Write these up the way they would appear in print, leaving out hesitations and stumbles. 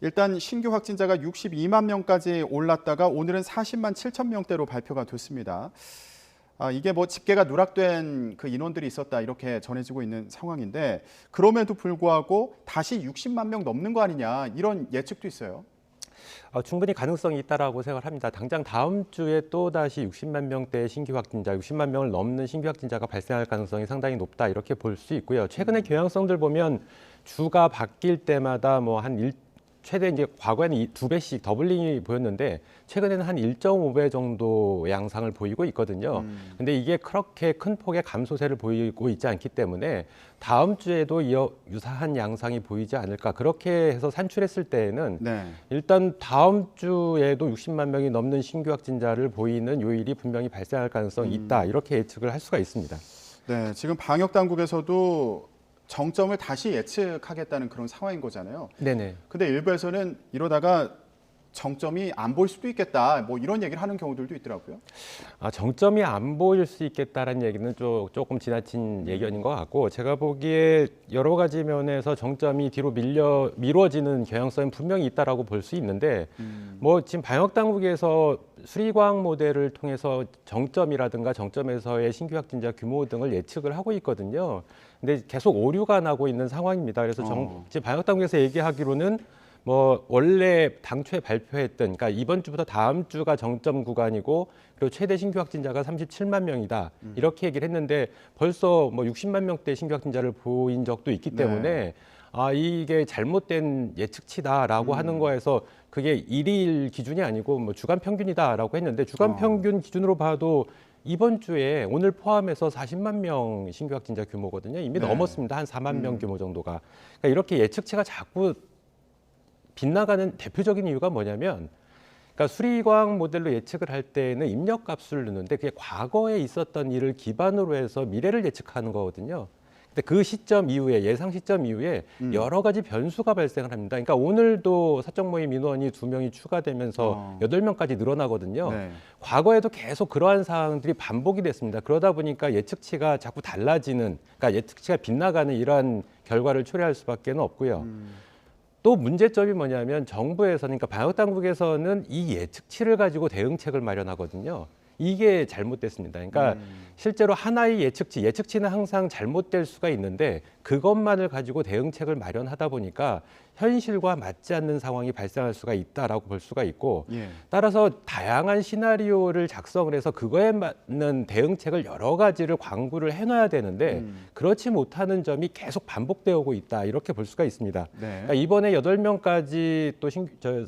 일단 신규 확진자가 62만 명까지 올랐다가 오늘은 40만 7천 명대로 발표가 됐습니다. 이게 뭐 집계가 누락된 그 인원들이 있었다 이렇게 전해지고 있는 상황인데 그럼에도 불구하고 다시 60만 명 넘는 거 아니냐 이런 예측도 있어요. 충분히 가능성이 있다라고 생각을 합니다. 당장 다음 주에 또 다시 60만 명대의 신규 확진자, 60만 명을 넘는 신규 확진자가 발생할 가능성이 상당히 높다 이렇게 볼 수 있고요. 최근의 경향성들 보면 주가 바뀔 때마다 최대 이제 과거에는 두 배씩 더블링이 보였는데 최근에는 한 1.5배 정도 양상을 보이고 있거든요. 근데 이게 그렇게 큰 폭의 감소세를 보이고 있지 않기 때문에 다음 주에도 유사한 양상이 보이지 않을까. 그렇게 해서 산출했을 때에는 네. 일단 다음 주에도 60만 명이 넘는 신규 확진자를 보이는 요일이 분명히 발생할 가능성이 있다. 이렇게 예측을 할 수가 있습니다. 네, 지금 방역 당국에서도 정점을 다시 예측하겠다는 그런 상황인 거잖아요. 네네. 근데 일부에서는 이러다가 정점이 안 보일 수도 있겠다. 뭐 이런 얘기를 하는 경우들도 있더라고요. 정점이 안 보일 수 있겠다라는 얘기는 조금 지나친 예견인 것 같고 제가 보기에 여러 가지 면에서 정점이 뒤로 미뤄지는 경향성이 분명히 있다라고 볼 수 있는데 지금 방역 당국에서 수리과학 모델을 통해서 정점이라든가 정점에서의 신규 확진자 규모 등을 예측을 하고 있거든요. 근데 계속 오류가 나고 있는 상황입니다. 그래서 지금 방역 당국에서 얘기하기로는 원래 당초에 발표했던, 그러니까 이번 주부터 다음 주가 정점 구간이고, 그리고 최대 신규 확진자가 37만 명이다. 이렇게 얘기를 했는데 벌써 60만 명대 신규 확진자를 보인 적도 있기 때문에 이게 잘못된 예측치다라고 하는 거에서 그게 일일 기준이 아니고 주간 평균이다라고 했는데 주간 평균 기준으로 봐도 이번 주에 오늘 포함해서 40만 명 신규 확진자 규모거든요. 이미 넘었습니다. 한 4만 명 규모 정도가. 그러니까 이렇게 예측치가 자꾸 빗나가는 대표적인 이유가 뭐냐면, 그러니까 수리과학 모델로 예측을 할 때는 입력값을 넣는데 그게 과거에 있었던 일을 기반으로 해서 미래를 예측하는 거거든요. 근데 그 시점 이후에 예상 시점 이후에 여러 가지 변수가 발생을 합니다. 그러니까 오늘도 사적 모임 인원이 2명이 추가되면서 8명까지 늘어나거든요. 네. 과거에도 계속 그러한 사항들이 반복이 됐습니다. 그러다 보니까 예측치가 자꾸 달라지는, 그러니까 예측치가 빗나가는 이러한 결과를 초래할 수밖에 없고요. 또 문제점이 뭐냐면 정부에서는, 그러니까 방역 당국에서는 이 예측치를 가지고 대응책을 마련하거든요. 이게 잘못됐습니다. 그러니까 실제로 하나의 예측치는 항상 잘못될 수가 있는데 그것만을 가지고 대응책을 마련하다 보니까 현실과 맞지 않는 상황이 발생할 수가 있다라고 볼 수가 있고, 따라서 다양한 시나리오를 작성을 해서 그거에 맞는 대응책을 여러 가지를 광구를 해놔야 되는데 그렇지 못하는 점이 계속 반복되어 오고 있다, 이렇게 볼 수가 있습니다. 그러니까 이번에 8명까지 또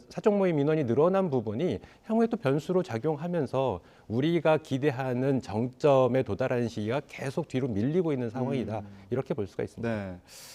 사적 모임 인원이 늘어난 부분이 향후에 또 변수로 작용하면서 우리가 기대하는 정점에 도달하는 시기가 계속 뒤로 밀리고 있는 상황이다, 이렇게 볼 수가 있습니다. 네.